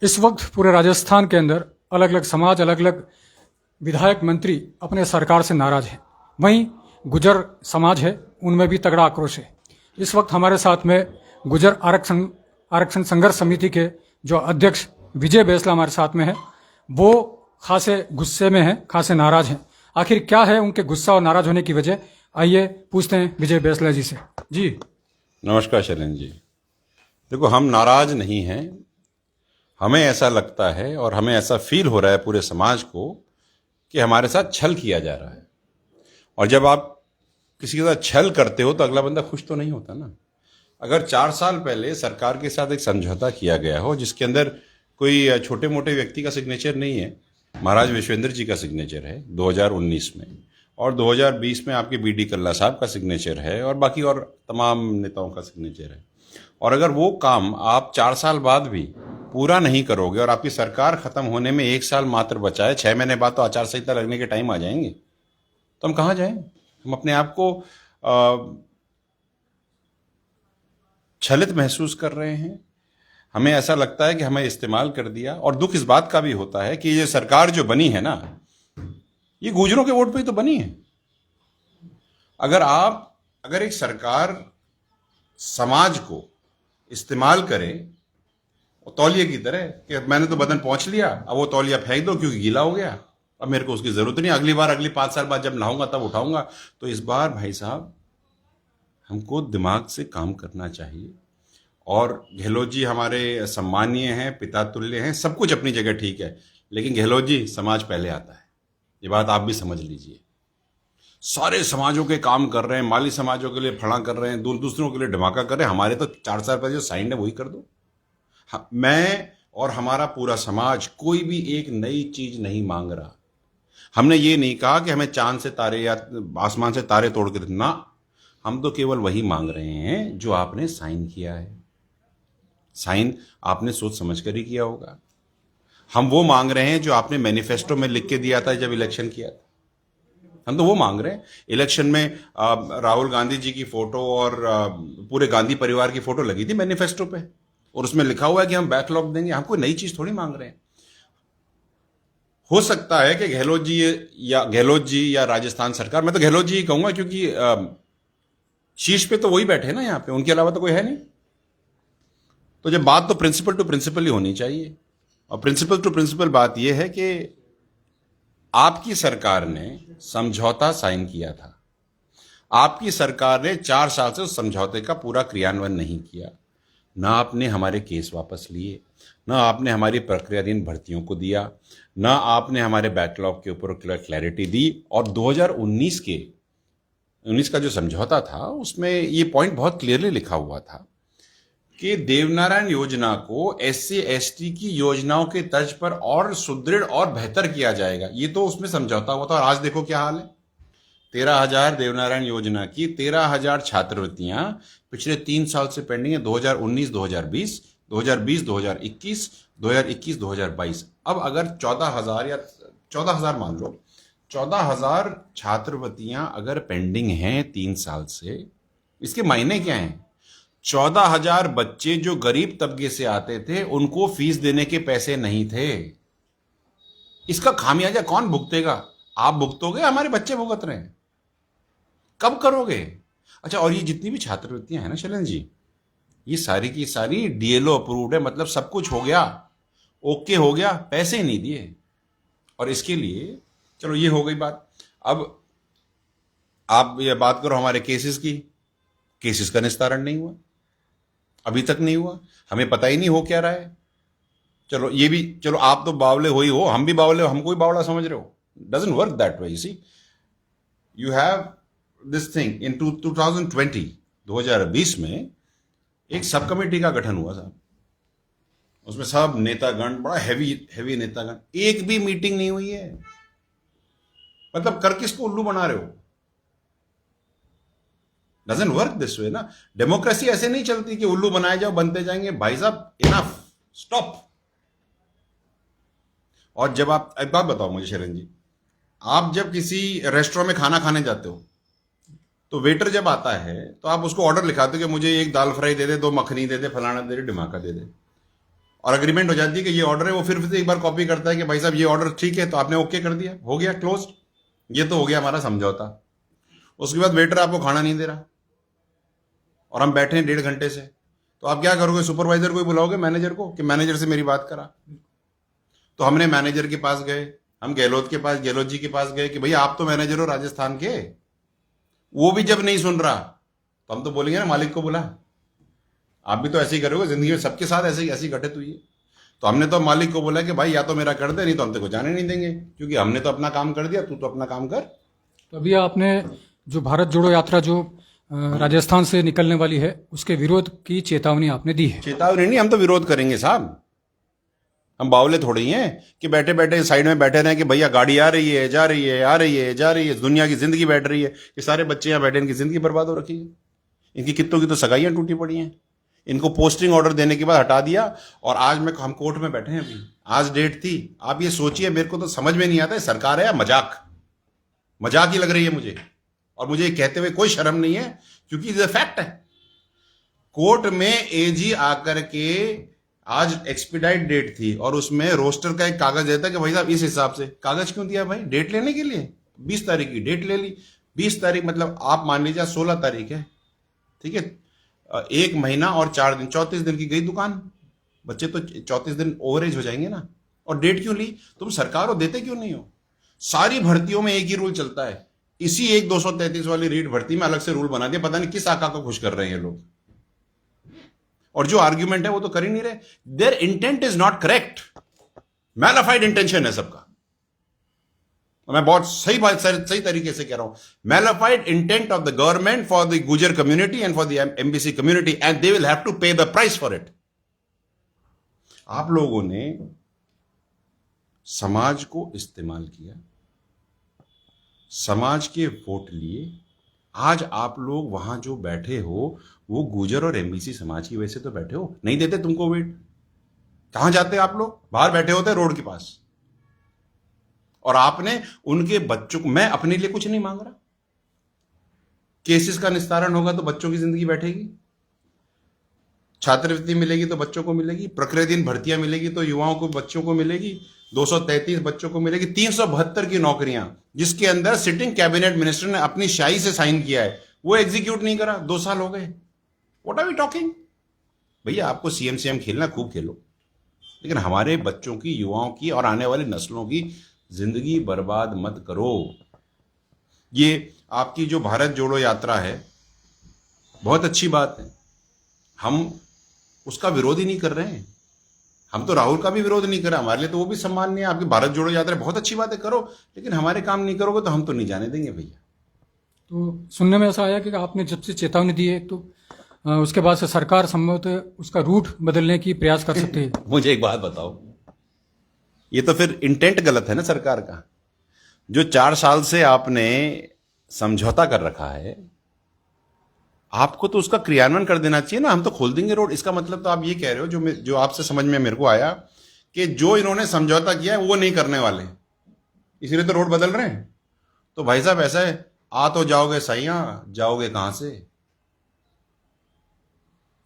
इस वक्त पूरे राजस्थान के अंदर अलग अलग समाज, अलग अलग विधायक, मंत्री अपने सरकार से नाराज हैं। वहीं गुजर समाज है, उनमें भी तगड़ा आक्रोश है। इस वक्त हमारे साथ में गुजर आरक्षण संघर्ष समिति के जो अध्यक्ष विजय बैसला हमारे साथ में है। वो खासे गुस्से में हैं, खासे नाराज हैं। आखिर क्या है उनके गुस्सा और नाराज होने की वजह? आइए पूछते हैं विजय बैसला जी से। जी नमस्कार शैलेंद्र जी। देखो, हम नाराज नहीं हैं। हमें ऐसा लगता है और हमें ऐसा फील हो रहा है पूरे समाज को कि हमारे साथ छल किया जा रहा है। और जब आप किसी के साथ छल करते हो तो अगला बंदा खुश तो नहीं होता ना। अगर 4 साल पहले सरकार के साथ एक समझौता किया गया हो जिसके अंदर कोई छोटे मोटे व्यक्ति का सिग्नेचर नहीं है, महाराज विश्वेंद्र जी का सिग्नेचर है 2019 में, और 2020 में आपके बीडी कल्ला साहब का सिग्नेचर है, और बाकी और तमाम नेताओं का सिग्नेचर है, और अगर वो काम आप 4 साल बाद भी पूरा नहीं करोगे और आपकी सरकार खत्म होने में 1 साल मात्र बचा है, 6 महीने बाद तो आचार संहिता लगने के टाइम आ जाएंगे, तो हम कहाँ जाएं? हम अपने आप को छलित महसूस कर रहे हैं। हमें ऐसा लगता है कि हमें इस्तेमाल कर दिया। और दुख इस बात का भी होता है कि ये सरकार जो बनी है ना, ये गुजरों के वोट पे ही तो बनी है। अगर एक सरकार समाज को इस्तेमाल करे तौलिए की तरह कि मैंने तो बदन पहुंच लिया, अब वो तौलिया फेंक दो क्योंकि गीला हो गया, अब मेरे को उसकी जरूरत नहीं, अगली 5 साल बाद जब नहाऊंगा तब उठाऊंगा, तो इस बार भाई साहब हमको दिमाग से काम करना चाहिए। और गहलोत जी हमारे सम्मानीय हैं, पिता तुल्य हैं, सब कुछ अपनी जगह ठीक है, लेकिन गहलोत जी, समाज पहले आता है, ये बात आप भी समझ लीजिए। सारे समाजों के काम कर रहे हैं, माली समाजों के लिए फड़ा कर रहे हैं, दूसरों के लिए धमाका कर रहे हैं, हमारे तो 4 साल पहले जो साइन है वही कर दो। मैं और हमारा पूरा समाज कोई भी एक नई चीज नहीं मांग रहा। हमने ये नहीं कहा कि हमें चांद से तारे या आसमान से तारे तोड़ के देना, हम तो केवल वही मांग रहे हैं जो आपने साइन किया है। साइन आपने सोच समझ कर ही किया होगा। हम वो मांग रहे हैं जो आपने मैनिफेस्टो में लिख के दिया था जब इलेक्शन किया था, हम तो वो मांग रहे हैं। इलेक्शन में राहुल गांधी जी की फोटो और पूरे गांधी परिवार की फोटो लगी थी मैनिफेस्टो पे, और उसमें लिखा हुआ है कि हम बैकलॉग देंगे। हम कोई नई चीज थोड़ी मांग रहे हैं। हो सकता है कि गहलोत जी या राजस्थान सरकार, मैं तो गहलोत जी ही कहूंगा क्योंकि शीर्ष पे तो वही बैठे ना यहाँ पे, उनके अलावा तो कोई है नहीं। तो जब बात तो प्रिंसिपल टू प्रिंसिपल ही होनी चाहिए, और प्रिंसिपल टू प्रिंसिपल बात यह है कि आपकी सरकार ने समझौता साइन किया था, आपकी सरकार ने 4 साल से उस समझौते का पूरा क्रियान्वयन नहीं किया। ना आपने हमारे केस वापस लिए, ना आपने हमारी प्रक्रियाधीन भर्तियों को दिया, ना आपने हमारे बैकलॉग के ऊपर क्लैरिटी दी। और 2019 का जो समझौता था उसमें ये पॉइंट बहुत क्लियरली लिखा हुआ था कि देवनारायण योजना को SC ST की योजनाओं के तर्ज पर और सुदृढ़ और बेहतर किया जाएगा। ये तो उसमें समझौता हुआ था, और आज देखो क्या हाल है। 13,000 देवनारायण योजना की 13,000 छात्रवृत्तियां पिछले 3 साल से पेंडिंग है। 2019 2020, 2020 2021, 2021 2022। अब अगर 14,000 या 14,000 मान लो, 14,000 छात्रवृत्तियां अगर पेंडिंग हैं 3 साल से, इसके मायने क्या हैं? 14,000 बच्चे जो गरीब तबके से आते थे उनको फीस देने के पैसे नहीं थे। इसका खामियाजा कौन भुगतेगा? आप भुगतोगे, हमारे बच्चे भुगत रहे हैं। कब करोगे? अच्छा, और ये जितनी भी छात्रवृत्तियां हैं ना शैलेंद्र जी, ये सारी की सारी DLO अप्रूव्ड है, मतलब सब कुछ हो गया, ओके हो गया, पैसे ही नहीं दिए। और इसके लिए चलो ये हो गई बात। अब आप ये बात करो हमारे केसेस की, केसेस का निस्तारण नहीं हुआ, अभी तक नहीं हुआ, हमें पता ही नहीं हो क्या रहा है। चलो ये भी, चलो आप तो बावले हो ही हो, हम भी बावले हो, हमको भी बावला समझ रहे हो। Doesn't work that way. See, you have this thing in 2020 में एक सब कमेटी का गठन हुआ था, उसमें सब नेतागण, बड़ा हैवी नेतागण, एक भी मीटिंग नहीं हुई है। मतलब कर किसको उल्लू बना रहे हो? डजंट वर्क दिस वे ना। डेमोक्रेसी ऐसे नहीं चलती कि उल्लू बनाए जाओ, बनते जाएंगे। भाई साहब, इनफ, स्टॉप। और जब आप, एक बात बताओ मुझे शरण जी, आप जब किसी रेस्टोरेंट में खाना खाने जाते हो तो वेटर जब आता है तो आप उसको ऑर्डर लिखाते हो कि मुझे 1 दाल फ्राई दे दे, 2 मखनी दे दे, फलाना दे दे, ढिमाका दे दे। और अग्रीमेंट हो जाती है कि ये ऑर्डर है, वो फिर से एक बार कॉपी करता है कि भाई साहब ये ऑर्डर ठीक है, तो आपने ओके कर दिया, हो गया क्लोज। ये तो हो गया हमारा समझौता। उसके बाद वेटर आपको खाना नहीं दे रहा और हम बैठे हैं 1.5 घंटे से, तो आप क्या करोगे? सुपरवाइजर को ही बुलाओगे, मैनेजर को, कि मैनेजर से मेरी बात करा। तो हमने मैनेजर के पास गए, हम गहलोत के पास, गहलोत जी के पास गए कि भैया आप तो मैनेजर हो राजस्थान के। वो भी जब नहीं सुन रहा तो हम तो बोलेंगे ना मालिक को बुला, आप भी तो ऐसे ही करोगे, जिंदगी में सबके साथ ऐसे ही ऐसी घटित हुई है। तो हमने तो मालिक को बोला कि भाई या तो मेरा कर दे, नहीं तो हम तेरे को जाने नहीं देंगे, क्योंकि हमने तो अपना काम कर दिया, तू तो अपना काम कर। तो अभी आपने जो भारत जोड़ो यात्रा जो राजस्थान से निकलने वाली है उसके विरोध की चेतावनी आपने दी है। चेतावनी नहीं, हम तो विरोध करेंगे साहब। हम बावले थोड़ी हैं कि बैठे बैठे साइड में बैठे रहे कि भैया गाड़ी आ रही है, जा रही है, आ रही है, जा रही है, दुनिया की जिंदगी बैठ रही है। ये सारे बच्चे यहाँ बैठे, इनकी जिंदगी बर्बाद हो रखी है, इनकी कितनों की तो सगाइयां टूटी पड़ी हैं। इनको पोस्टिंग ऑर्डर देने के बाद हटा दिया, और आज हम कोर्ट में बैठे हैं। अभी आज डेट थी। आप ये सोचिए, मेरे को तो समझ में नहीं आता है सरकार है या मजाक। मजाक ही लग रही है मुझे, और मुझे कहते हुए कोई शर्म नहीं है, क्योंकि ये फैक्ट है। कोर्ट में एजी आकर के, आज एक्सपीडाइट डेट थी, और उसमें रोस्टर का एक कागज देता है कि भाई साहब इस हिसाब से। कागज क्यों दिया भाई? डेट लेने के लिए। 20 तारीख की डेट ले ली। 20 तारीख मतलब आप मान लीजिए 16 तारीख है, ठीक है, 1 महीना और 4 दिन, 34 दिन की गई दुकान। बच्चे तो 34 दिन ओवरेज हो जाएंगे ना। और डेट क्यों ली? तुम सरकार हो, देते क्यों नहीं हो? सारी भर्तियों में एक ही रूल चलता है। इसी एक 233 वाली रीट भर्ती में अलग से रूल बना दिया। पता नहीं किस आका को खुश कर रहे हैं ये लोग। और जो आर्ग्यूमेंट है वो तो कर ही नहीं रहे। Their intent is not correct, mala fide intention है सबका। मैं बहुत सही बात, सही तरीके से कह रहा हूं। Mala fide intent of the government for the Gujar community and for the MBC community, and they will have to pay the price for it. आप लोगों ने समाज को इस्तेमाल किया, समाज के वोट लिए। आज आप लोग वहां जो बैठे हो वो गुजर और एमबीसी समाज की वजह से तो बैठे हो। नहीं देते तुमको वेट, कहां जाते आप लोग? बाहर बैठे होते रोड के पास। और आपने उनके बच्चों को, मैं अपने लिए कुछ नहीं मांग रहा, केसेस का निस्तारण होगा तो बच्चों की जिंदगी बैठेगी, छात्रवृत्ति मिलेगी तो बच्चों को मिलेगी, प्रकृतिन भर्तियां मिलेगी तो युवाओं को, बच्चों को मिलेगी, 233 बच्चों को मिलेगी, 372 की नौकरियां, जिसके अंदर सिटिंग कैबिनेट मिनिस्टर ने अपनी शाही से साइन किया है, वो एग्जीक्यूट नहीं करा। 2 साल हो गए। What are we talking? भैया आपको सीएम खेलना खूब खेलो, लेकिन हमारे बच्चों की, युवाओं की और आने वाली नस्लों की जिंदगी बर्बाद मत करो। ये आपकी जो भारत जोड़ो यात्रा है बहुत अच्छी बात है, हम उसका विरोध ही नहीं कर रहे हैं। हम तो राहुल का भी विरोध नहीं कर रहे, हमारे लिए तो वो भी सम्माननीय है। आपकी भारत जोड़ो यात्रा बहुत अच्छी बात है, करो, लेकिन हमारे काम नहीं करोगे तो हम तो नहीं जाने देंगे भैया। तो सुनने में ऐसा आया कि आपने जब से चेतावनी दी है तो उसके बाद से सरकार संभवतः उसका रूट बदलने की प्रयास कर सकती है। मुझे एक बात बताओ, ये तो फिर इंटेंट गलत है ना सरकार का। जो 4 साल से आपने समझौता कर रखा है, आपको तो उसका क्रियान्वयन कर देना चाहिए ना। हम तो खोल देंगे रोड, इसका मतलब तो आप ये कह रहे हो, जो आपसे समझ में मेरे को आया, कि जो इन्होंने समझौता किया है वो नहीं करने वाले, इसलिए तो रोड बदल रहे हैं। तो भाई साहब ऐसा है, आ तो जाओगे सैया, जाओगे कहां से?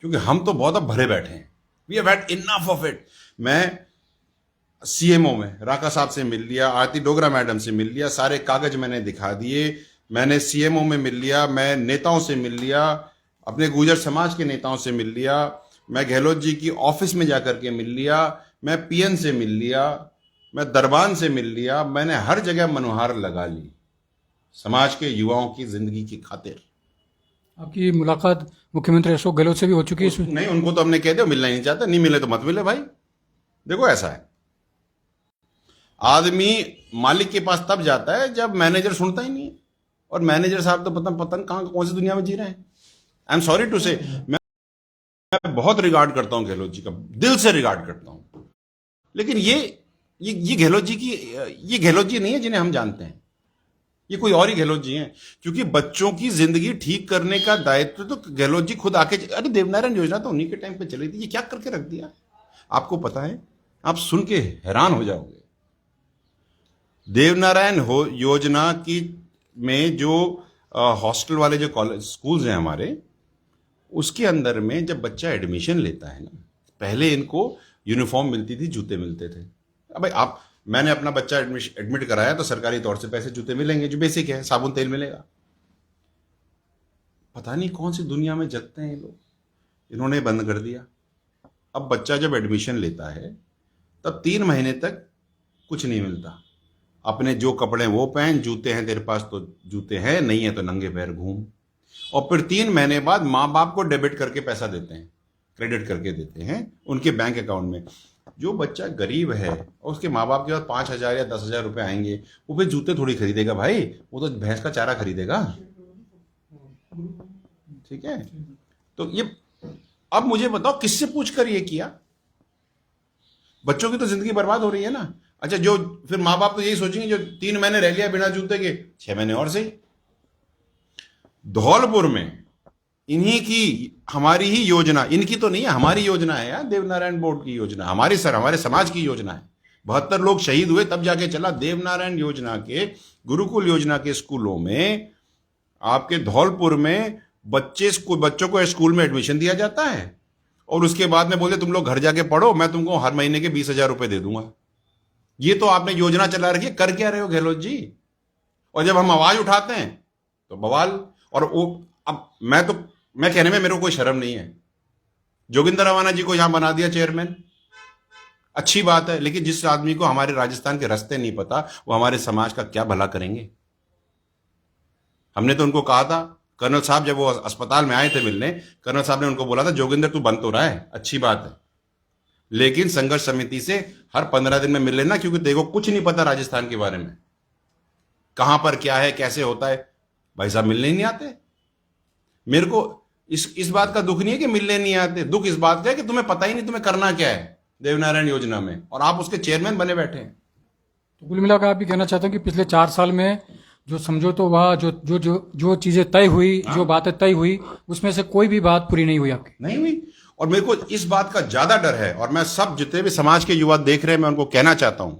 क्योंकि हम तो बहुत अब भरे बैठे हैं। We have had enough of it. मैं सीएमओ में राका साहब से मिल लिया, आरती डोगरा मैडम से मिल लिया, सारे कागज मैंने दिखा दिए, मैंने सीएमओ में मिल लिया, मैं नेताओं से मिल लिया, अपने गुर्जर समाज के नेताओं से मिल लिया, मैं गहलोत जी की ऑफिस में जाकर के मिल लिया, मैं पीएन से मिल लिया, मैं दरबान से मिल लिया, मैंने हर जगह मनोहार लगा ली समाज के युवाओं की जिंदगी की खातिर। आपकी मुलाकात मुख्यमंत्री अशोक गहलोत से भी हो चुकी है? नहीं, उनको तो हमने कह दिया मिलना ही नहीं चाहता, नहीं मिले तो मत मिले भाई। देखो ऐसा है, आदमी मालिक के पास तब जाता है जब मैनेजर सुनता ही नहीं है, और मैनेजर साहब तो पता कहां कौन सी दुनिया में जी रहे हैं। आई एम सॉरी टू से, मैं बहुत रिगार्ड करता हूं गहलोत जी का, दिल से रिगार्ड करता हूं, लेकिन ये गहलोत जी की, ये गहलोत जी नहीं है जिन्हें हम जानते हैं, ये कोई और ही गहलोत जी हैं। क्योंकि बच्चों की जिंदगी ठीक करने का दायित्व तो गहलोत जी खुद आके, अरे देवनारायण योजना तो उन्हीं के टाइम पे चली थी, ये क्या करके रख दिया आपको पता है? आप सुन के हैरान हो जाओगे। देवनारायण योजना की में जो हॉस्टल वाले जो कॉलेज स्कूल्स हैं हमारे, उसके अंदर में जब बच्चा एडमिशन लेता है ना, पहले इनको यूनिफॉर्म मिलती थी, जूते मिलते थे। अब भाई मैंने अपना बच्चा एडमिट कराया तो सरकारी तौर से पैसे जूते मिलेंगे, जो बेसिक है, साबुन तेल मिलेगा। पता नहीं कौन सी दुनिया में जगते हैं ये लोग, इन्होंने बंद कर दिया। अब बच्चा जब एडमिशन लेता है तब 3 महीने तक कुछ नहीं मिलता। अपने जो कपड़े वो पहन, जूते हैं तेरे पास तो जूते हैं, नहीं है तो नंगे पैर घूम। और फिर 3 महीने बाद माँ बाप को डेबिट करके पैसा देते हैं, क्रेडिट करके देते हैं उनके बैंक अकाउंट में। जो बच्चा गरीब है और उसके माँ बाप के पास 5,000 या 10,000 रुपए आएंगे, वो फिर जूते थोड़ी खरीदेगा भाई, वो तो भैंस का चारा खरीदेगा। ठीक है, तो ये अब मुझे बताओ किससे पूछकर ये किया? बच्चों की तो जिंदगी बर्बाद हो रही है ना। अच्छा, जो फिर माँ बाप तो यही सोचेंगे जो 3 महीने रह लिया बिना जूते के, 6 महीने और सही। धौलपुर में इन्हीं की, हमारी ही योजना, इनकी तो नहीं है, हमारी योजना है यार, देवनारायण बोर्ड की योजना, हमारे समाज की योजना है। 72 लोग शहीद हुए तब जाके चला। देवनारायण योजना के, गुरुकुल योजना के स्कूलों में आपके धौलपुर में बच्चों को स्कूल में एडमिशन दिया जाता है और उसके बाद में बोले तुम लोग घर जाके पढ़ो, मैं तुमको हर महीने के 20,000 रुपए दे दूंगा। ये तो आपने योजना चला रखी है। कर क्या रहे हो गहलोत जी? और जब हम आवाज उठाते हैं तो बवाल। और वो अब मैं कहने में मेरे को कोई शर्म नहीं है। जोगिंदर रवाना जी को यहां बना दिया चेयरमैन, अच्छी बात है, लेकिन जिस आदमी को हमारे राजस्थान के रास्ते नहीं पता, वो हमारे समाज का क्या भला करेंगे? हमने तो उनको कहा था, कर्नल साहब जब वो अस्पताल में आए थे मिलने, कर्नल साहब ने उनको बोला था जोगिंदर तू बन तो रहा है, अच्छी बात है, लेकिन संघर्ष समिति से हर 15 दिन में मिल लेना, क्योंकि देखो कुछ नहीं पता राजस्थान के बारे में, कहां पर क्या है, कैसे होता है। भाई साहब मिलने ही नहीं आते। मेरे को इस बात का दुख नहीं है कि मिलने नहीं आते, दुख इस बात का है कि तुम्हें पता ही नहीं तुम्हें करना क्या है देवनारायण योजना में, और आप उसके चेयरमैन बने बैठे हैं। तो कुल मिलाकर आप भी कहना चाहते हैं कि पिछले 4 साल में जो समझौता हुआ, जो चीजें तय हुई, जो बातें तय हुई, उसमें से कोई भी बात पूरी नहीं हुई आपकी? नहीं हुई। और मेरे को इस बात का ज्यादा डर है, और मैं सब जितने भी समाज के युवा देख रहे हैं, मैं उनको कहना चाहता हूं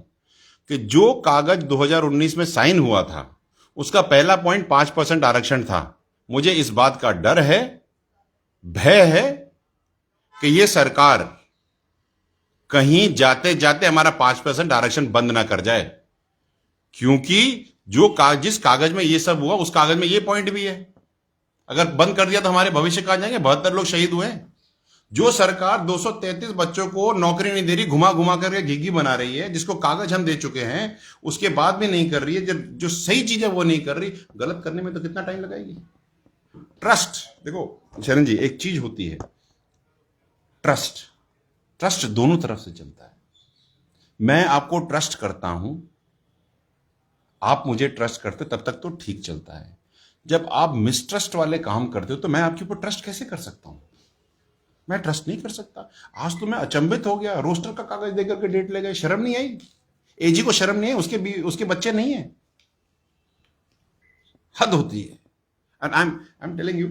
कि जो कागज 2019 में साइन हुआ था उसका पहला पॉइंट 5% आरक्षण था। मुझे इस बात का डर है, भय है कि यह सरकार कहीं जाते जाते हमारा 5% आरक्षण बंद ना कर जाए, क्योंकि जिस कागज में ये सब हुआ उस कागज में ये पॉइंट भी है। अगर बंद कर दिया तो हमारे भविष्य कहां जाएंगे? 72 लोग शहीद हुए। जो सरकार 233 बच्चों को नौकरी नहीं दे रही, घुमा घुमा करके घिघी बना रही है, जिसको कागज हम दे चुके हैं, उसके बाद भी नहीं कर रही है, जो सही चीज है वो नहीं कर रही। गलत करने में तो कितना टाइम लगाएगी? ट्रस्ट, देखो शरण जी, एक चीज होती है ट्रस्ट दोनों तरफ से चलता है। मैं आपको ट्रस्ट करता हूं, आप मुझे ट्रस्ट करते, तब तक तो ठीक चलता है। जब आप मिसट्रस्ट वाले काम करते हो तो मैं आपके ऊपर ट्रस्ट कैसे कर सकता हूं? मैं ट्रस्ट नहीं कर सकता। आज तो मैं अचंभित हो गया, रोस्टर का कागज देकर के डेट ले गए, शर्म नहीं आई? एजी को शर्म नहीं है? उसके बच्चे नहीं है? हद होती है। And I am telling you,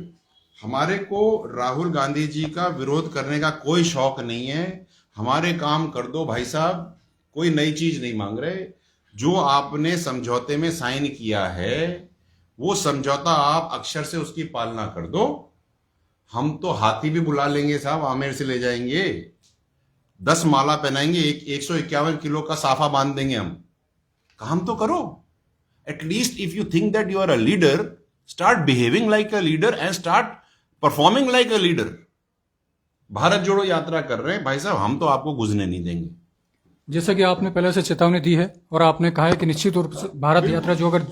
हमारे को राहुल गांधी जी का विरोध करने का कोई शौक नहीं है। हमारे काम कर दो भाई साहब, कोई नई चीज नहीं मांग रहे। जो आपने समझौते में साइन किया है वो समझौता आप अक्षर से उसकी पालना कर दो। हम तो हाथी भी बुला लेंगे साहब, आमेर से ले जाएंगे, 10 माला पहनाएंगे, 151 किलो का साफा बांध देंगे हम। काम तो करो। At least if you think that you are a leader, start behaving like a leader and start performing like a leader. Bharat Jodo Yatra कर रहे हैं भाई साहब, हम तो आपको गुजरने नहीं देंगे। जैसे कि आपने पहले से चेतावनी दी है और आपने कहा है कि निश्चित रूप से भारत यात्रा जो अगर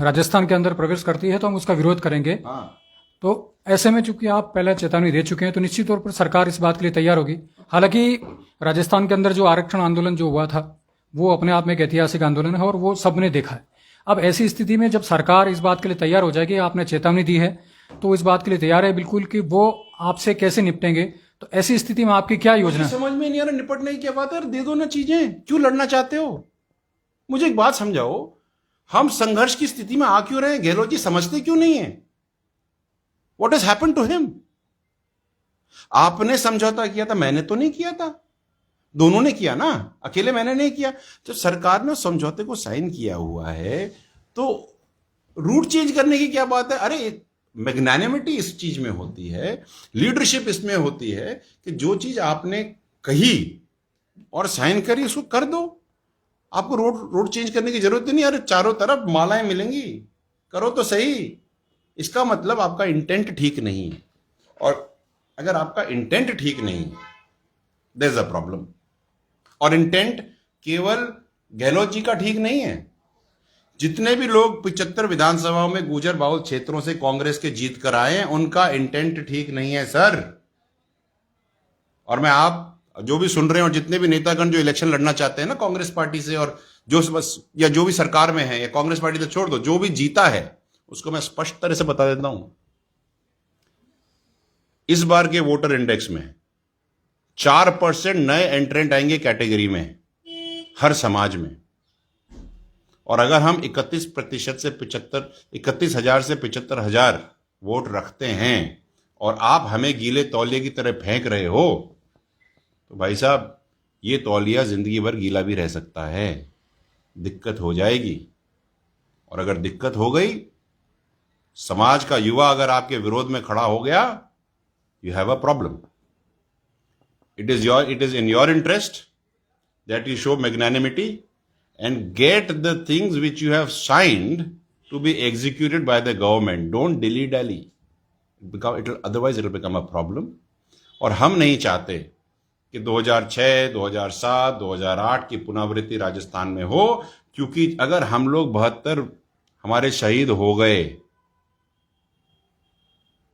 राजस्थान के अंदर प्रवेश करती है तो हम उसका विरोध करेंगे। हाँ। तो ऐसे में चूंकि आप पहले चेतावनी दे चुके हैं तो निश्चित तौर पर सरकार इस बात के लिए तैयार होगी। हालांकि राजस्थान के अंदर जो आरक्षण आंदोलन जो हुआ था वो अपने आप में एक ऐतिहासिक आंदोलन है और वो सबने देखा है। अब ऐसी स्थिति में जब सरकार इस बात के लिए तैयार हो जाएगी, आपने चेतावनी दी है तो इस बात के लिए तैयार है बिल्कुल कि वो आपसे कैसे निपटेंगे, तो ऐसी स्थिति में आपकी क्या योजना है? समझ में नहीं आ रहा, निपटने की क्या बात है? दे दो ना चीजें, क्यों लड़ना चाहते हो? मुझे एक बात समझाओ, हम संघर्ष की स्थिति में आ क्यों रहे हैं? गहलोत जी समझते क्यों नहीं है? What has happened to him? आपने समझौता किया था, मैंने तो नहीं किया था, दोनों ने किया ना, अकेले मैंने नहीं किया। जब सरकार ने समझौते को साइन किया हुआ है तो रूट चेंज करने की क्या बात है? अरे मैग्नानिमिटी इस चीज में होती है, लीडरशिप इसमें होती है कि जो चीज आपने कही और साइन करी, उसको कर दो। आपको रोड चेंज करने की जरूरत ही नहीं। अरे चारों तरफ मालाएं मिलेंगी, करो तो सही। इसका मतलब आपका इंटेंट ठीक नहीं है, और अगर आपका इंटेंट ठीक नहीं है, देयर इज अ प्रॉब्लम। और इंटेंट केवल गहलोत जी का ठीक नहीं है। जितने भी लोग 75 विधानसभाओं में गुजर बाहुल क्षेत्रों से कांग्रेस के जीत कर आए हैं, उनका इंटेंट ठीक नहीं है सर। और मैं आप जो भी सुन रहे हैं, और जितने भी नेतागण जो इलेक्शन लड़ना चाहते हैं ना कांग्रेस पार्टी से, और जो बस या जो भी सरकार में है, या कांग्रेस पार्टी तो छोड़ दो, जो भी जीता है उसको मैं स्पष्ट तरह से बता देता हूं, इस बार के वोटर इंडेक्स में 4% नए एंट्रेंट आएंगे कैटेगरी में, हर समाज में। और अगर हम 31% से 31,000 से 75,000 वोट रखते हैं, और आप हमें गीले तौलिए की तरह फेंक रहे हो, तो भाई साहब ये तौलिया जिंदगी भर गीला भी रह सकता है, दिक्कत हो जाएगी। और अगर दिक्कत हो गई, समाज का युवा अगर आपके विरोध में खड़ा हो गया, you have a problem. It is in your interest that you show magnanimity and get the things which you have signed to be executed by the government. Don't dilly-dally. Otherwise it will become a problem. और हम नहीं चाहते कि 2006, 2007, 2008 की पुनरावृत्ति राजस्थान में हो, क्योंकि अगर हम लोग 72 हमारे शहीद हो गए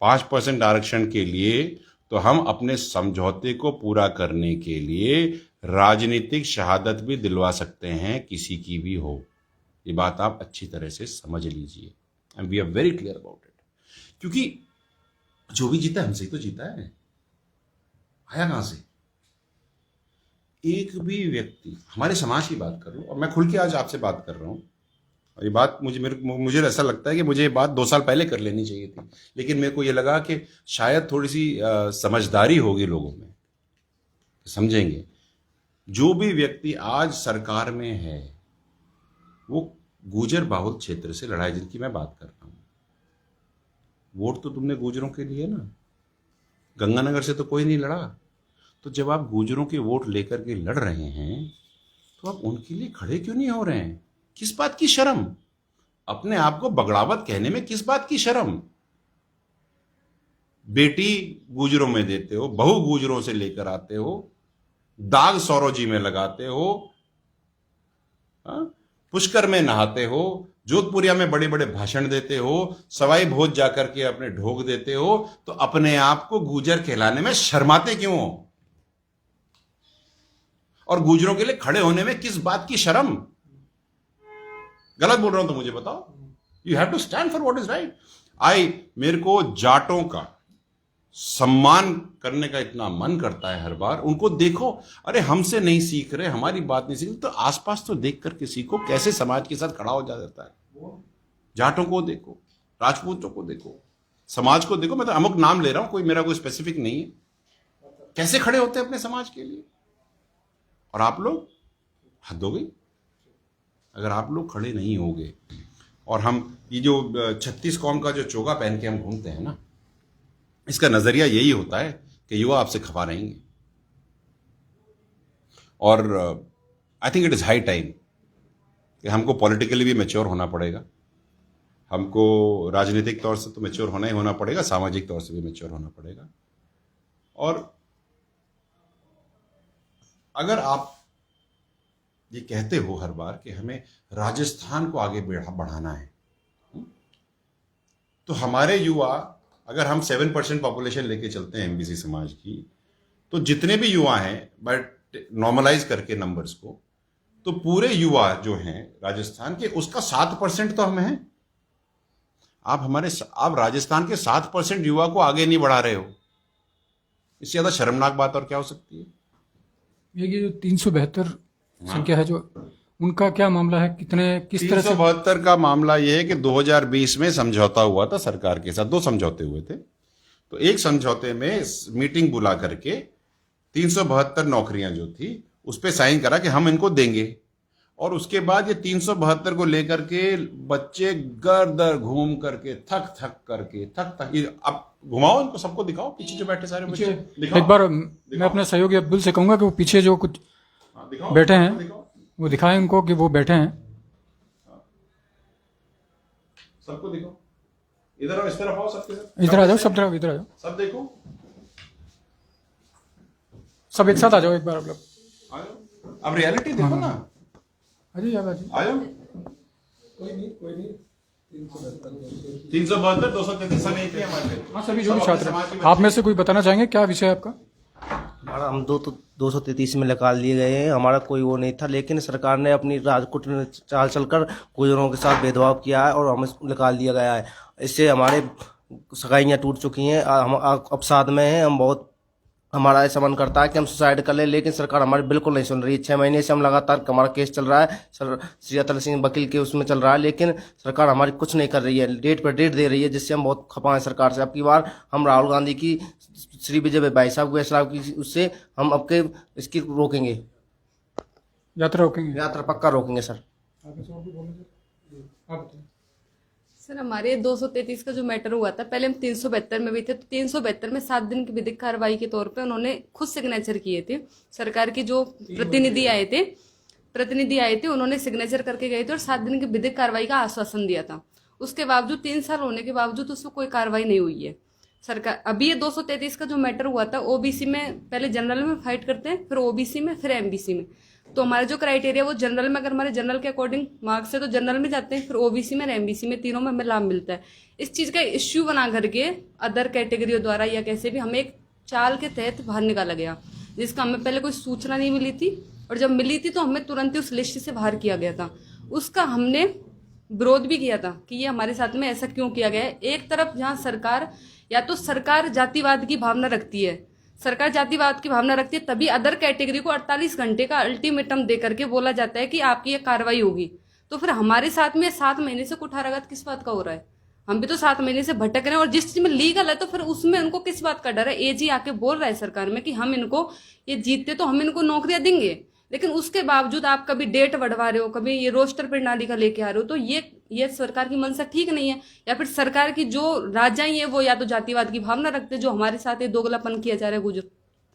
5% आरक्षण के लिए, तो हम अपने समझौते को पूरा करने के लिए राजनीतिक शहादत भी दिलवा सकते हैं, किसी की भी हो। ये बात आप अच्छी तरह से समझ लीजिए, and we are very clear about it. क्योंकि जो भी जीता हमसे ही तो जीता है, आया कहां से? एक भी व्यक्ति, हमारे समाज की बात कर लो, और मैं खुल के आज आपसे बात कर रहा हूं, और ये बात मुझे ऐसा लगता है कि मुझे ये बात 2 साल पहले कर लेनी चाहिए थी, लेकिन मेरे को ये लगा कि शायद थोड़ी सी समझदारी होगी लोगों में, समझेंगे। जो भी व्यक्ति आज सरकार में है, वो गुजर बाहुल क्षेत्र से लड़ा है, जिनकी मैं बात कर रहा हूं। वोट तो तुमने गुजरों के लिए ना, गंगानगर से तो कोई नहीं लड़ा। तो जब आप गुजरों के वोट लेकर के लड़ रहे हैं, तो आप उनके लिए खड़े क्यों नहीं हो रहे हैं? किस बात की शर्म? अपने आप को बगड़ावत कहने में किस बात की शर्म? बेटी गुजरों में देते हो, बहू गुजरों से लेकर आते हो, दाग सौरोजी में लगाते हो, पुष्कर में नहाते हो, जोधपुरिया में बड़े बड़े भाषण देते हो, सवाई भोज जाकर के अपने ढोक देते हो, तो अपने आप को गुजर कहलाने में शर्माते क्यों हो? और गुजरों के लिए खड़े होने में किस बात की शर्म? गलत बोल रहा हूं तो मुझे बताओ। You have to stand for what is right. मेरे को जाटों का सम्मान करने का इतना मन करता है हर बार। उनको देखो, अरे हमसे नहीं सीख रहे, हमारी बात नहीं सीख रहे, तो आसपास तो देख करके सीखो कैसे समाज के साथ खड़ा हो जाता है। जाटों को देखो, राजपूतों को देखो, समाज को देखो। मैं तो अमुक नाम ले रहा हूं, कोई मेरा कोई स्पेसिफिक नहीं है। कैसे खड़े होते हैं अपने समाज के लिए। और आप लोग, हद हो गई। अगर आप लोग खड़े नहीं होगे, और हम ये जो 36 कौम का जो चोगा पहन के हम घूमते हैं ना, इसका नजरिया यही होता है कि युवा आपसे खफा रहेंगे। और I think it is high time कि हमको पॉलिटिकली भी मैच्योर होना पड़ेगा। हमको राजनीतिक तौर से तो मैच्योर होना ही होना पड़ेगा, सामाजिक तौर से भी मैच्योर होना पड़ेगा। और अगर आप ये कहते हो हर बार कि हमें राजस्थान को आगे बढ़ाना है, तो हमारे युवा, अगर हम 7% पॉपुलेशन लेके चलते हैं एमबीसी समाज की, तो जितने भी युवा हैं, बट नॉर्मलाइज करके नंबर्स को, तो पूरे युवा जो हैं राजस्थान के, उसका 7% तो हम हैं। आप राजस्थान के 7% युवा को आगे नहीं बढ़ा रहे हो। इससे ज्यादा शर्मनाक बात और क्या हो सकती है? ये जो 372 संख्या है, जो उनका क्या मामला है? किस तरह से? 372 का मामला यह है कि 2020 में समझौता हुआ था सरकार के साथ। 2 समझौते हुए थे। तो एक समझौते में मीटिंग बुला करके 372 नौकरियां जो थी उस पर साइन करा कि हम इनको देंगे, और उसके बाद ये 372 को लेकर के बच्चे घर दर घूम करके थक घुमाओ इनको, सबको दिखाओ, पीछे जो बैठे सारे बच्चे दिखाओ। एक बार मैं अपने सहयोगी अब्दुल से कहूंगा कि वो पीछे जो कुछ दिखाओ, बैठे हैं दिखाओ, वो दिखाएं उनको कि वो बैठे हैं। सबको दिखाओ, इधर आओ, इस तरफ आओ, सबके साथ इधर आ जाओ, सब तरफ इधर आ जाओ, सब देखो, सब एक साथ आ जाओ एक बार आप लोग। आ जाओ, अब रियलिटी देखो ना, अजी याद अजी आ जाओ। कोई नहीं 372 233 नहीं किया हमारे। हाँ सभी जो भी छात्र हैं। आप में से कोई बताना चाहेंगे क्या विषय है आपका? हमारा हम 233 में निकाल लिए गए हैं। हमारा कोई वो नहीं था, लेकिन सरकार ने अपनी राजकुट में चाल चलकर गुजरों के साथ भेदभाव किया है और हमें निकाल दिया गया है। इससे हमारे सगाइयाँ टूट चुकी हैं। हम अवसाद में हैं। हम बहुत, हमारा ऐसा मन करता है कि हम सुसाइड कर लें, लेकिन सरकार हमारी बिल्कुल नहीं सुन रही। 6 महीने से हम लगातार हमारा केस चल रहा है सर, श्री अतल सिंह वकील के उसमें चल रहा है, लेकिन सरकार हमारी कुछ नहीं कर रही है। डेट पर डेट दे रही है, जिससे हम बहुत खपा हैं सरकार से। अब की बार हम राहुल गांधी की, श्री विजय भाई साहब को फैसला की, उससे हम अब के इसकी रोकेंगे, यात्रा रोकेंगे? यात्रा पक्का रोकेंगे सर। सर हमारे 233 का जो मैटर हुआ था, पहले हम 372 में भी थे, तो 372 में 7 दिन की विधिक कार्रवाई के तौर पे उन्होंने खुद सिग्नेचर किए थे। सरकार के जो प्रतिनिधि आए थे उन्होंने सिग्नेचर करके गए थे और 7 दिन की विधिक कार्रवाई का आश्वासन दिया था। उसके बावजूद 3 साल होने के बावजूद उसमें कोई कार्रवाई नहीं हुई है। सरकार अभी ये 233 का जो मैटर हुआ था, ओबीसी में पहले जनरल में फाइट करते हैं, फिर ओबीसी में, फिर एमबीसी में। तो हमारे जो क्राइटेरिया वो जनरल में, अगर हमारे जनरल के अकॉर्डिंग मार्क्स है तो जनरल में जाते हैं, फिर ओबीसी में, एमबीसी में, तीनों में हमें लाभ मिलता है। इस चीज का इश्यू बना करके अदर कैटेगरियों द्वारा या कैसे भी हमें एक चाल के तहत बाहर निकाला गया, जिसका हमें पहले कोई सूचना नहीं मिली थी, और जब मिली थी तो हमें तुरंत ही उस लिस्ट से बाहर किया गया था। उसका हमने विरोध भी किया था कि ये हमारे साथ में ऐसा क्यों किया गया है। एक तरफ जहाँ सरकार, या तो सरकार जातिवाद की भावना रखती है, सरकार जातिवाद की भावना रखती है, तभी अदर कैटेगरी को 48 घंटे का अल्टीमेटम दे करके बोला जाता है कि आपकी ये कार्रवाई होगी। तो फिर हमारे साथ में 7 महीने से कुठाराघात किस बात का हो रहा है? हम भी तो 7 महीने से भटक रहे हैं, और जिस चीज में लीगल है तो फिर उसमें उनको किस बात का डर है? एजी आके बोल रहा है सरकार में कि हम इनको, ये जीतते तो हम इनको नौकरियां देंगे, लेकिन उसके बावजूद आप कभी डेट बढ़वा रहे हो, कभी ये रोस्टर प्रणाली का लेके आ रहे हो, तो ये सरकार की मंशा ठीक नहीं है। या फिर सरकार की जो राजाई है वो या तो जातिवाद की भावना रखते हैं, जो हमारे साथ ये दोगलापन किया जा रहा है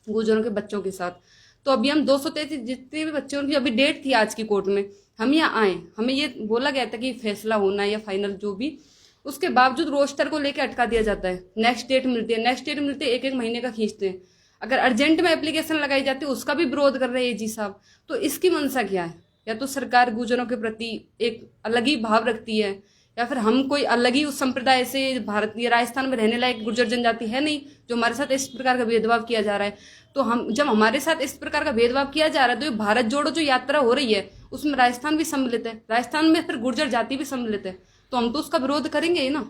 गुजरों के बच्चों के साथ। तो अभी हम 233 जितने भी बच्चे, उनकी अभी डेट थी आज की कोर्ट में, हम यहाँ आए, हमें ये बोला गया था कि फैसला होना है या फाइनल जो भी, उसके बावजूद रोस्टर को लेकर अटका दिया जाता है। नेक्स्ट डेट मिलती है, एक महीने का खींचते हैं। अगर अर्जेंट में एप्लीकेशन लगाई जाती है उसका भी विरोध कर रहे हैं एजी साहब। तो इसकी मंशा क्या है? या तो सरकार गुजरों के प्रति एक अलग ही भाव रखती है, या फिर हम कोई अलग ही उस संप्रदाय से, भारत या राजस्थान में रहने लायक गुर्जर जनजाति है नहीं जो हमारे साथ इस प्रकार का भेदभाव किया जा रहा है। तो हम, जब हमारे साथ इस प्रकार का भेदभाव किया जा रहा है, तो ये भारत जोड़ो जो यात्रा हो रही है उसमें राजस्थान भी सम्मिलित है, राजस्थान में फिर गुर्जर जाति भी सम्मिलित है, तो हम तो उसका विरोध करेंगे ही ना।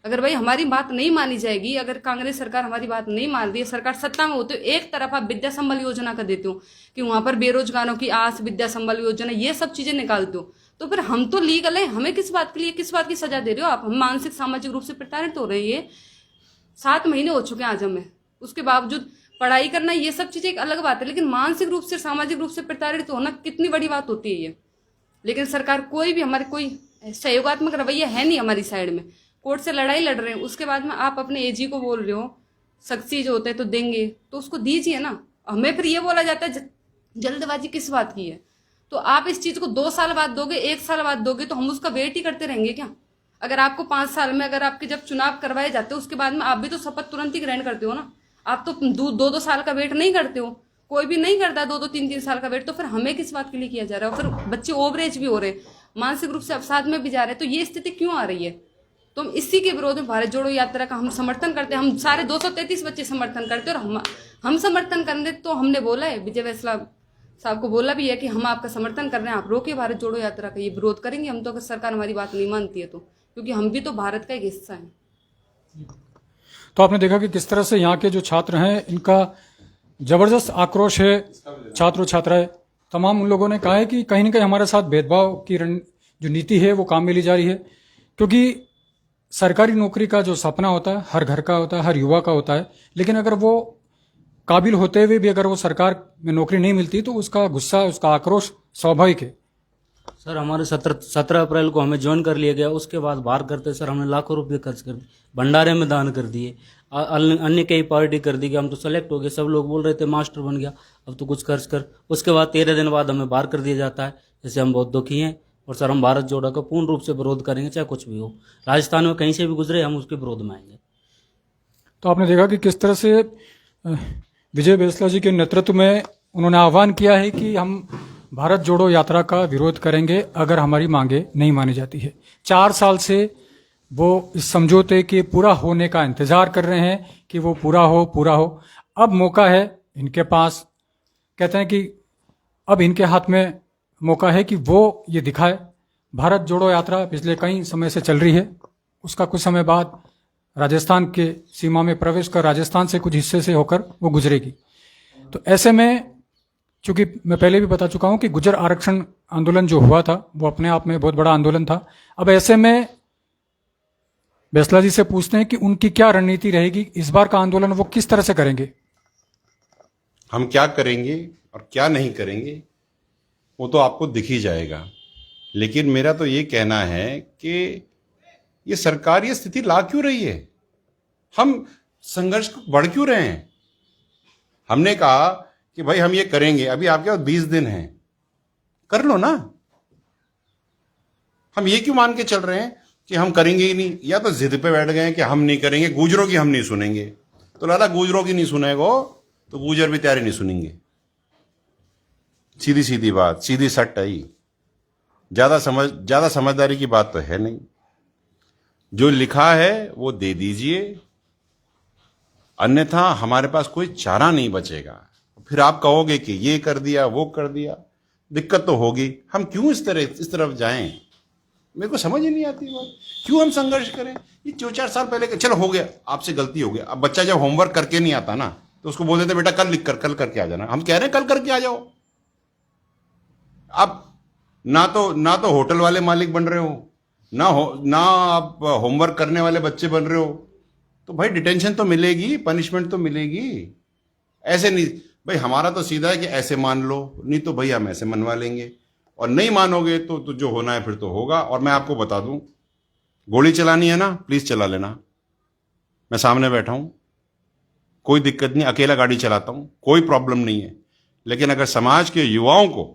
अगर भाई हमारी बात नहीं मानी जाएगी, अगर कांग्रेस सरकार हमारी बात नहीं मान रही है, सरकार सत्ता में होते हो, एक तरफ आप विद्या संबल योजना का देते हो कि वहां पर बेरोजगारों की आस, विद्या संबल योजना, ये सब चीजें निकालते हो, तो फिर हम तो लीगल है, हमें किस बात के लिए, किस बात की सजा दे रहे हो आप? हम मानसिक सामाजिक रूप से प्रताड़ित हो रहे हैं। 7 महीने हो चुके हैं आज हमें, उसके बावजूद पढ़ाई करना, ये सब चीजें एक अलग बात है, लेकिन मानसिक रूप से, सामाजिक रूप से प्रताड़ित होना कितनी बड़ी बात होती है ये। लेकिन सरकार कोई भी, हमारे कोई सहयोगात्मक रवैया है नहीं हमारी साइड में। कोर्ट से लड़ाई लड़ रहे हैं, उसके बाद में आप अपने एजी को बोल रहे हो सख्ती जो होता है तो देंगे, तो उसको दीजिए ना। हमें फिर ये बोला जाता है जल्दबाजी किस बात की है? तो आप इस चीज को 2 साल बाद दोगे, 1 साल बाद दोगे, तो हम उसका वेट ही करते रहेंगे क्या? अगर आपको 5 साल में, अगर आपके जब चुनाव करवाए जाते हैं उसके बाद में आप भी तो शपथ तुरंत ही ग्रहण करते हो ना। आप तो 2-2 साल का वेट नहीं करते हो, कोई भी नहीं करता 2-2, 3-3 साल का वेट। तो फिर हमें किस बात के लिए किया जा रहा है? और फिर बच्चे ओवरेज भी हो रहे हैं, मानसिक रूप से अवसाद में भी जा रहे हैं, तो ये स्थिति क्यों आ रही है? तो हम इसी के विरोध में भारत जोड़ो यात्रा का हम समर्थन करते हैं। हम सारे 233 बच्चे समर्थन करते हैं, और हम समर्थन करते, तो हमने बोला है, विजय वैसला साहब को बोला भी है कि हम आपका समर्थन कर रहे हैं, आप रोके भारत जोड़ो यात्रा का। ये विरोध करेंगे हम तो, अगर सरकार हमारी बात नहीं मानती है तो, क्योंकि हम भी तो भारत का एक हिस्सा है। तो आपने देखा कि किस तरह से यहाँ के जो छात्र हैं, इनका जबरदस्त आक्रोश है। छात्र छात्राएं तमाम उन लोगों ने कहा है कि कहीं ना कहीं हमारे साथ भेदभाव की जो नीति है वो काम में ली जा रही है, क्योंकि सरकारी नौकरी का जो सपना होता है हर घर का होता है, हर युवा का होता है, लेकिन अगर वो काबिल होते हुए भी अगर वो सरकार में नौकरी नहीं मिलती तो उसका गुस्सा, उसका आक्रोश स्वाभाविक है। सर हमारे 17 अप्रैल को हमें ज्वाइन कर लिया गया, उसके बाद बाहर करते सर हमने लाखों रुपए खर्च कर दिए, भंडारे में दान कर दिए। अन्य कई पार्टी कर दी कि हम तो सेलेक्ट हो गए, सब लोग बोल रहे थे मास्टर बन गया, अब तो कुछ खर्च कर। उसके बाद 13 दिन बाद हमें बाहर कर दिया जाता है। जैसे हम बहुत दुखी हैं और सर हम भारत जोड़ो का पूर्ण रूप से विरोध करेंगे, चाहे कुछ भी हो। राजस्थान में कहीं से भी गुजरे हम उसके विरोध में आएंगे। तो आपने देखा कि किस तरह से विजय बेसला जी के नेतृत्व में उन्होंने आह्वान किया है कि हम भारत जोड़ो यात्रा का विरोध करेंगे अगर हमारी मांगे नहीं मानी जाती है। 4 साल से वो इस समझौते के पूरा होने का इंतजार कर रहे हैं कि वो पूरा हो। अब मौका है इनके पास, कहते हैं कि अब इनके हाथ में मौका है कि वो ये दिखाए। भारत जोड़ो यात्रा पिछले कई समय से चल रही है, उसका कुछ समय बाद राजस्थान के सीमा में प्रवेश कर राजस्थान से कुछ हिस्से से होकर वो गुजरेगी। तो ऐसे में चूंकि मैं पहले भी बता चुका हूं कि गुर्जर आरक्षण आंदोलन जो हुआ था वो अपने आप में बहुत बड़ा आंदोलन था। अब ऐसे में बेसला जी से पूछते हैं कि उनकी क्या रणनीति रहेगी, इस बार का आंदोलन वो किस तरह से करेंगे। हम क्या करेंगे और क्या नहीं करेंगे वो तो आपको दिख ही जाएगा, लेकिन मेरा तो ये कहना है कि ये सरकार ये स्थिति ला क्यों रही है, हम संघर्ष को बढ़ क्यों रहे हैं। हमने कहा कि भाई हम ये करेंगे, अभी आपके पास 20 दिन हैं, कर लो ना। हम ये क्यों मान के चल रहे हैं कि हम करेंगे ही नहीं, या तो जिद पे बैठ गए हैं कि हम नहीं करेंगे, गुजरों की हम नहीं सुनेंगे। तो लाला गुजरों की नहीं सुनेगो तो गुजर भी तैयारी नहीं सुनेंगे। सीधी सीधी बात, सीधी सट आई। ज्यादा समझदारी की बात तो है नहीं। जो लिखा है वो दे दीजिए, अन्यथा हमारे पास कोई चारा नहीं बचेगा। फिर आप कहोगे कि ये कर दिया वो कर दिया, दिक्कत तो होगी। हम क्यों इस तरफ जाएं, मेरे को समझ ही नहीं आती बात। क्यों हम संघर्ष करें। ये 2-4 साल पहले चलो हो गया, आपसे गलती हो गया। अब बच्चा जब होमवर्क करके नहीं आता ना तो उसको बोल देते बेटा कल लिख कर, कल करके आ जाना। हम कह रहे हैं कल करके आ जाओ। अब ना तो होटल वाले मालिक बन रहे हो, ना आप होमवर्क करने वाले बच्चे बन रहे हो, तो भाई डिटेंशन तो मिलेगी, पनिशमेंट तो मिलेगी। ऐसे नहीं भाई, हमारा तो सीधा है कि ऐसे मान लो, नहीं तो भाई हम ऐसे मनवा लेंगे, और नहीं मानोगे तो जो होना है फिर तो होगा। और मैं आपको बता दूं, गोली चलानी है ना प्लीज चला लेना, मैं सामने बैठा हूं, कोई दिक्कत नहीं, अकेला गाड़ी चलाता हूं, कोई प्रॉब्लम नहीं है। लेकिन अगर समाज के युवाओं को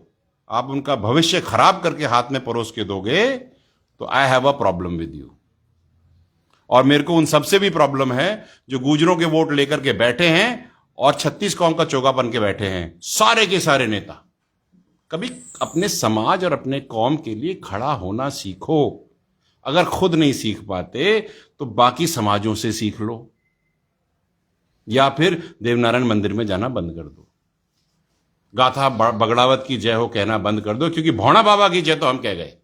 आप उनका भविष्य खराब करके हाथ में परोस के दोगे तो I have a problem with you. और मेरे को उन सबसे भी प्रॉब्लम है जो गुजरों के वोट लेकर के बैठे हैं और 36 कौम का चोगा बन के बैठे हैं, सारे के सारे नेता। कभी अपने समाज और अपने कौम के लिए खड़ा होना सीखो। अगर खुद नहीं सीख पाते तो बाकी समाजों से सीख लो, या फिर देवनारायण मंदिर में जाना बंद कर दो, गाथा बगड़ावत की जय हो कहना बंद कर दो, क्योंकि भौणा बाबा की जय तो हम कह गए।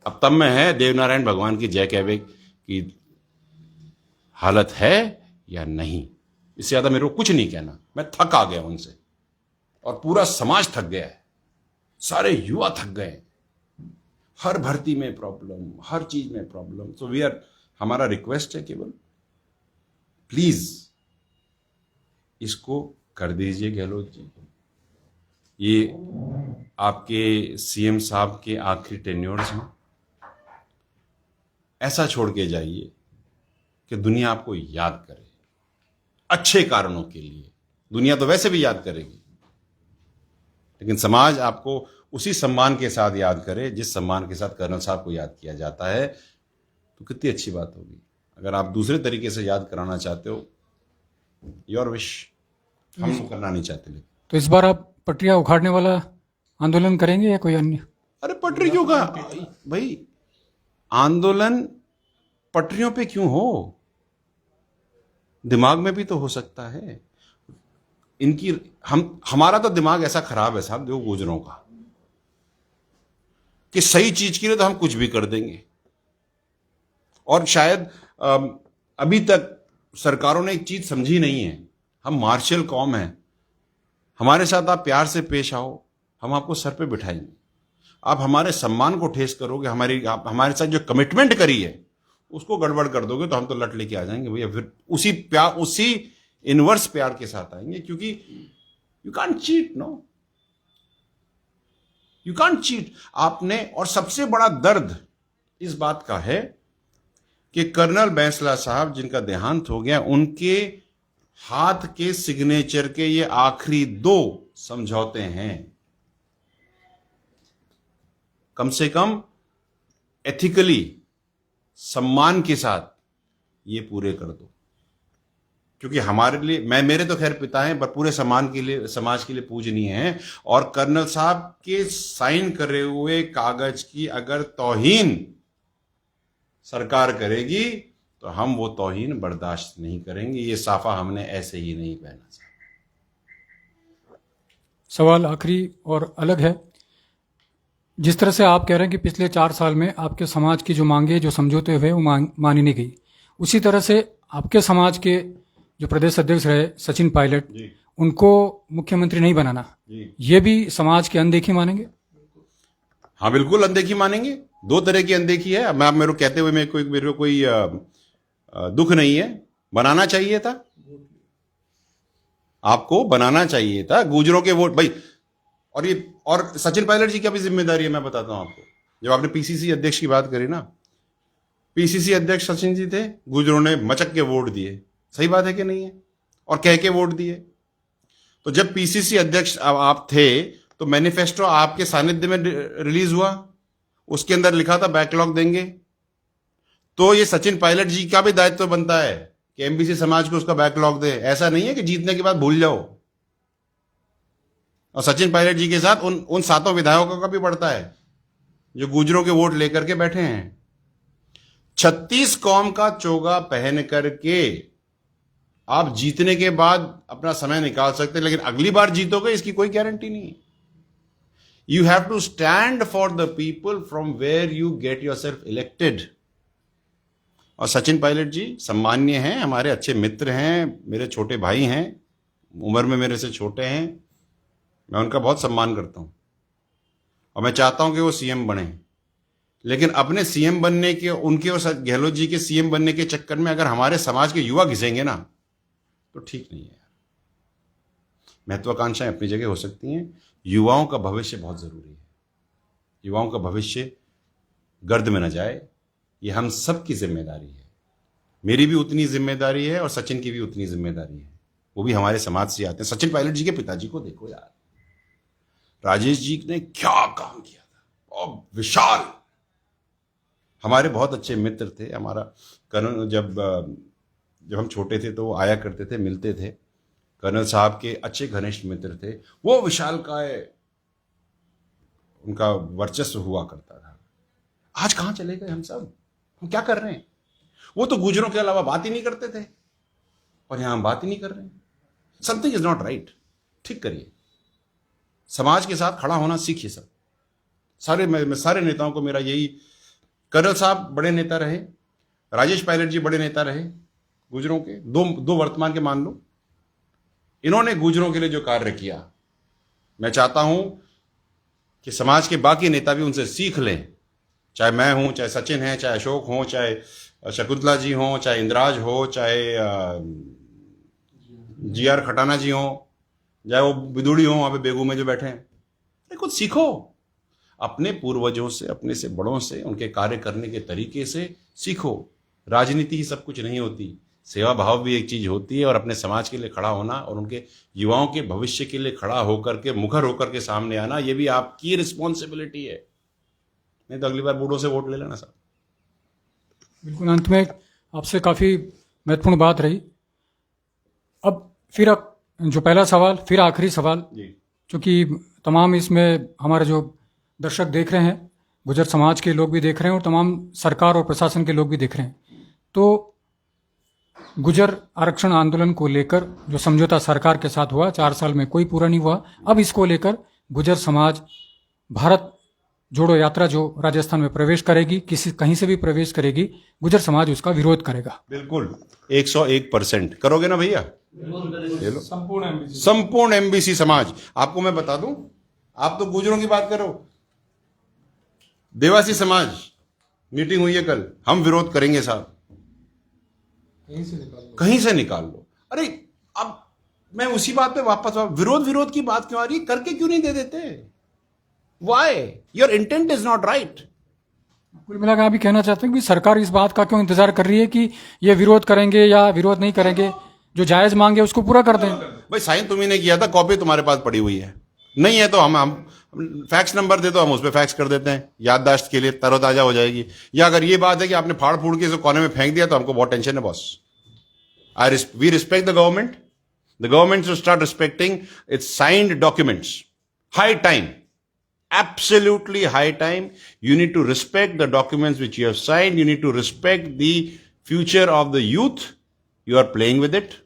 अब तब में है देवनारायण भगवान की जय कहवे की हालत है या नहीं। इससे ज्यादा मेरे को कुछ नहीं कहना, मैं थक आ गया उनसे, और पूरा समाज थक गया है, सारे युवा थक गए। हर भर्ती में प्रॉब्लम, हर चीज में प्रॉब्लम। सो हमारा रिक्वेस्ट है केवल प्लीज इसको कर दीजिए गहलोत जी। ये आपके सीएम साहब के आखिरी टेन्योर्स हैं, ऐसा छोड़ के जाइए कि दुनिया आपको याद करे अच्छे कारणों के लिए। दुनिया तो वैसे भी याद करेगी, लेकिन समाज आपको उसी सम्मान के साथ याद करे जिस सम्मान के साथ कर्नल साहब को याद किया जाता है, तो कितनी अच्छी बात होगी। अगर आप दूसरे तरीके से याद कराना चाहते हो, योर विश, हम तो करना नहीं चाहते। लेकिन तो इस बार आप पटरिया उखाड़ने वाला आंदोलन करेंगे या कोई अन्य? अरे पटरी क्यों का भाई, आंदोलन पटरियों पे क्यों हो, दिमाग में भी तो हो सकता है। इनकी हमारा तो दिमाग ऐसा खराब है साहब दो गुजरों का, कि सही चीज के लिए तो हम कुछ भी कर देंगे। और शायद अभी तक सरकारों ने एक चीज समझी नहीं है, हम मार्शल कौम हैं, हमारे साथ आप प्यार से पेश आओ, हम आपको सर पे बिठाएंगे। आप हमारे सम्मान को ठेस करोगे, हमारे साथ जो कमिटमेंट करी है उसको गड़बड़ कर दोगे तो हम तो लट लेके आ जाएंगे भैया। फिर उसी प्यार, उसी इनवर्स प्यार के साथ आएंगे, क्योंकि you can't cheat, no you can't cheat आपने। और सबसे बड़ा दर्द इस बात का है, कि कर्नल बैंसला साहब जिनका देहांत हो गया, उनके हाथ के सिग्नेचर के ये आखिरी 2 समझौते हैं। कम से कम एथिकली, सम्मान के साथ ये पूरे कर दो, क्योंकि हमारे लिए, मेरे तो खैर पिता हैं, पर पूरे समाज के लिए पूजनीय हैं। और कर्नल साहब के साइन करे हुए कागज की अगर तौहीन सरकार करेगी तो हम वो तौहीन बर्दाश्त नहीं करेंगे। ये साफा हमने ऐसे ही नहीं पहना। सवाल आखिरी और अलग है। जिस तरह से आप कह रहे हैं कि पिछले 4 साल में आपके समाज की जो मांगे, जो समझौते हुए, वो मानी नहीं गई, उसी तरह से आपके समाज के जो प्रदेश अध्यक्ष रहे सचिन पायलट, उनको मुख्यमंत्री नहीं बनाना, ये भी समाज की अनदेखी मानेंगे? हाँ बिल्कुल अनदेखी मानेंगे। 2 तरह की अनदेखी है। मैं, आप मेरे को कहते हुए मेरे को कोई दुख नहीं है। बनाना चाहिए था, आपको बनाना चाहिए था। गुजरों के वोट भाई, और सचिन पायलट जी की भी जिम्मेदारी है, मैं बताता हूं आपको। जब आपने पीसीसी अध्यक्ष की बात करी ना, पीसीसी अध्यक्ष सचिन जी थे, गुजरों ने मचक के वोट दिए। सही बात है कि नहीं है? और कह के वोट दिए। तो जब पीसीसी अध्यक्ष आप थे तो मैनिफेस्टो आपके सानिध्य में रिलीज हुआ, उसके अंदर लिखा था बैकलॉग देंगे। तो ये सचिन पायलट जी का भी दायित्व बनता है कि एमबीसी समाज को उसका बैकलॉग दे। ऐसा नहीं है कि जीतने के बाद भूल जाओ। और सचिन पायलट जी के साथ उन 7 विधायकों का भी बढ़ता है जो गुजरों के वोट लेकर के बैठे हैं। 36 कौम का चोगा पहन करके आप जीतने के बाद अपना समय निकाल सकते, लेकिन अगली बार जीतोगे इसकी कोई गारंटी नहीं। You have to stand for the people from where you get yourself elected. और सचिन पायलट जी सम्मान्य हैं, हमारे अच्छे मित्र हैं, मेरे छोटे भाई हैं, उम्र में मेरे से छोटे हैं। मैं उनका बहुत सम्मान करता हूं और मैं चाहता हूं कि वो सीएम बने। लेकिन अपने सीएम बनने के, उनके और गहलोत जी के सीएम बनने के चक्कर में अगर हमारे समाज के युवा घिसेंगे ना, तो ठीक नहीं है यार। महत्वाकांक्षाएं अपनी जगह हो सकती हैं, युवाओं का भविष्य बहुत जरूरी है। युवाओं का भविष्य गर्द में न जाए, ये हम सबकी जिम्मेदारी है। मेरी भी उतनी जिम्मेदारी है और सचिन की भी उतनी जिम्मेदारी है। वो भी हमारे समाज से आते हैं। सचिन पायलट जी के पिताजी को देखो यार, राजेश जी ने क्या काम किया था, और विशाल। हमारे बहुत अच्छे मित्र थे। हमारा कर्नल, जब हम छोटे थे तो वो आया करते थे, मिलते थे। कर्नल साहब के अच्छे घनिष्ठ मित्र थे। वो विशाल का उनका वर्चस्व हुआ करता था। आज कहां चले गए हम सब? हम क्या कर रहे हैं? वो तो गुजरों के अलावा बात ही नहीं करते थे और यहां हम बात ही नहीं कर रहे हैं। Something is not right. ठीक करिए, समाज के साथ खड़ा होना सीखिए सब। सारे नेताओं को मेरा यही, कर्नल साहब बड़े नेता रहे, राजेश पायलट जी बड़े नेता रहे गुजरों के, दो वर्तमान के मान लो। इन्होंने गुजरों के लिए जो कार्य किया, मैं चाहता हूं कि समाज के बाकी नेता भी उनसे सीख लें। चाहे मैं हूं, चाहे सचिन है, चाहे अशोक हो, चाहे शकुंतला जी हो, चाहे इंद्राज हो, चाहे जीआर खटाना जी हो, चाहे वो बिदुड़ी हो वहां पे बेगू में जो बैठे हैं। अरे कुछ सीखो अपने पूर्वजों से, अपने से बड़ों से, उनके कार्य करने के तरीके से सीखो। राजनीति ही सब कुछ नहीं होती, सेवा भाव भी एक चीज होती है। और अपने समाज के लिए खड़ा होना और उनके युवाओं के भविष्य के लिए खड़ा होकर के, मुखर होकर के सामने आना, ये भी आपकी रिस्पॉन्सिबिलिटी है। नहीं तो अगली बार बूढ़ों से वोट ले लेना साहब। बिल्कुल। अंत में आपसे काफ़ी महत्वपूर्ण बात रही। अब फिर जो पहला सवाल, फिर आखिरी सवाल, क्योंकि तमाम इसमें हमारे जो दर्शक देख रहे हैं, गुजर समाज के लोग भी देख रहे हैं और तमाम सरकार और प्रशासन के लोग भी देख रहे हैं, तो गुजर आरक्षण आंदोलन को लेकर जो समझौता सरकार के साथ हुआ, 4 साल में कोई पूरा नहीं हुआ। अब इसको लेकर गुजर समाज भारत जोड़ो यात्रा जो राजस्थान में प्रवेश करेगी, कहीं से भी प्रवेश करेगी, गुजर समाज उसका विरोध करेगा। बिल्कुल 101% करोगे ना भैया? ले लो संपूर्ण एमबीसी समाज। आपको मैं बता दूं, आप तो गुजरों की बात करो, देवासी समाज मीटिंग हुई है कल, हम विरोध करेंगे साहब। कहीं से निकाल लो। अरे अब मैं उसी बात पे वापस विरोध की बात क्यों आ रही है? करके क्यों नहीं दे देते? Why? Your intent is not right. कुल मिलाकर आप भी कहना चाहते हैं कि सरकार इस बात का क्यों इंतजार कर रही है कि ये विरोध करेंगे या विरोध नहीं करेंगे, जो जायज मांगे उसको पूरा कर दें। भाई साइन तुम्ही ने किया था, कॉपी तुम्हारे पास पड़ी हुई है, नहीं है तो हम फैक्स नंबर दे दो, हम उस पर फैक्स कर देते हैं, याददाश्त के लिए तरोताजा हो जाएगी। या अगर ये बात है कि आपने फाड़ फूड़ के इसे कोने में फेंक दिया तो हमको बहुत टेंशन है boss. We respect the government, the government should start respecting its signed documents. High time, absolutely high time. You need to respect the documents which you have signed. You need to respect the future of the youth. You are playing with it.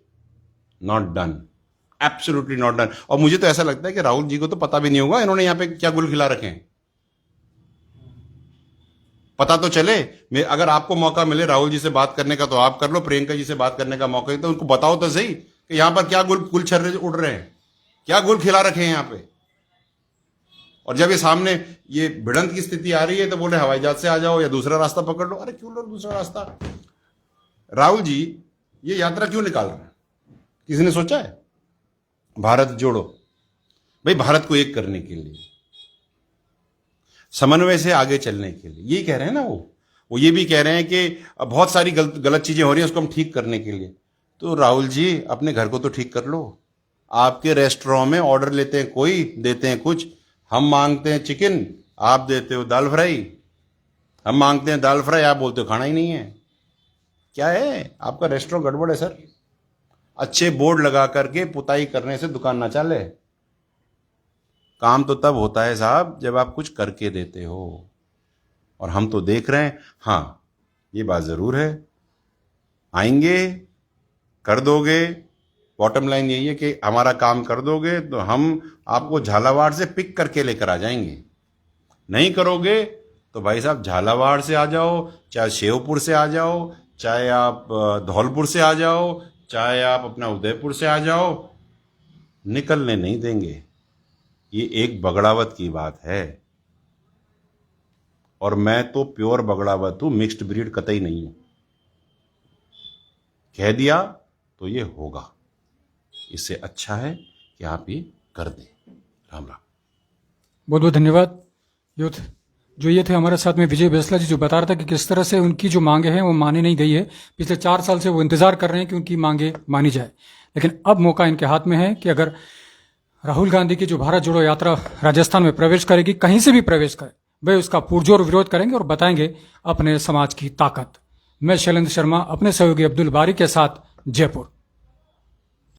Not done. Absolutely not done. और मुझे तो ऐसा लगता है कि राहुल जी को तो पता भी नहीं होगा इन्होंने यहां पे क्या गुल खिला रखे हैं। पता तो चले। अगर आपको मौका मिले राहुल जी से बात करने का तो आप कर लो, प्रियंका जी से बात करने का मौका तो उनको बताओ तो सही कि यहां पर क्या गुल छर्रे उड़ रहे हैं, क्या गुल खिला रखे हैं यहां पे। और जब ये सामने ये भिड़ंत की स्थिति आ रही है तो बोले हवाई जहाज से आ जाओ या दूसरा रास्ता पकड़ लो। अरे क्यों लो दूसरा रास्ता? राहुल जी ये यात्रा क्यों निकाल रहे हैं, किसी ने सोचा है? भारत जोड़ो, भाई भारत को एक करने के लिए, समन्वय से आगे चलने के लिए, यही कह रहे हैं ना वो ये भी कह रहे हैं कि बहुत सारी गलत चीजें हो रही हैं उसको हम ठीक करने के लिए। तो राहुल जी अपने घर को तो ठीक कर लो। आपके रेस्टोरेंट में ऑर्डर लेते हैं कोई, देते हैं कुछ, हम मांगते हैं चिकन, आप देते हो दाल फ्राई। हम मांगते हैं दाल फ्राई, आप बोलते हो खाना ही नहीं है। क्या है आपका रेस्टोरेंट? गड़बड़ है सर। अच्छे बोर्ड लगा करके पुताई करने से दुकान ना चले। काम तो तब होता है साहब जब आप कुछ करके देते हो, और हम तो देख रहे हैं। हाँ ये बात जरूर है, आएंगे, कर दोगे, बॉटम लाइन यही है कि हमारा काम कर दोगे तो हम आपको झालावाड़ से पिक करके लेकर आ जाएंगे। नहीं करोगे तो भाई साहब झालावाड़ से आ जाओ, चाहे शेवपुर से आ जाओ, चाहे आप धौलपुर से आ जाओ, चाहे आप अपना उदयपुर से आ जाओ, निकलने नहीं देंगे। ये एक बगड़ावत की बात है, और मैं तो प्योर बगड़ावत हूं, मिक्स्ड ब्रीड कतई नहीं हूं। कह दिया तो ये होगा। इससे अच्छा है कि आप ये कर दें। राम राम। बहुत बहुत धन्यवाद यूथ। जो ये थे हमारे साथ में विजय बेसला जी, जो बता रहा था कि किस तरह से उनकी जो मांगे हैं वो मानी नहीं गई है। पिछले 4 साल से वो इंतजार कर रहे हैं कि उनकी मांगे मानी जाए, लेकिन अब मौका इनके हाथ में है कि अगर राहुल गांधी की जो भारत जोड़ो यात्रा राजस्थान में प्रवेश करेगी, कहीं से भी प्रवेश करे, वे उसका पुरजोर विरोध करेंगे और बताएंगे अपने समाज की ताकत। मैं शैलेंद्र शर्मा अपने सहयोगी अब्दुल बारी के साथ, जयपुर।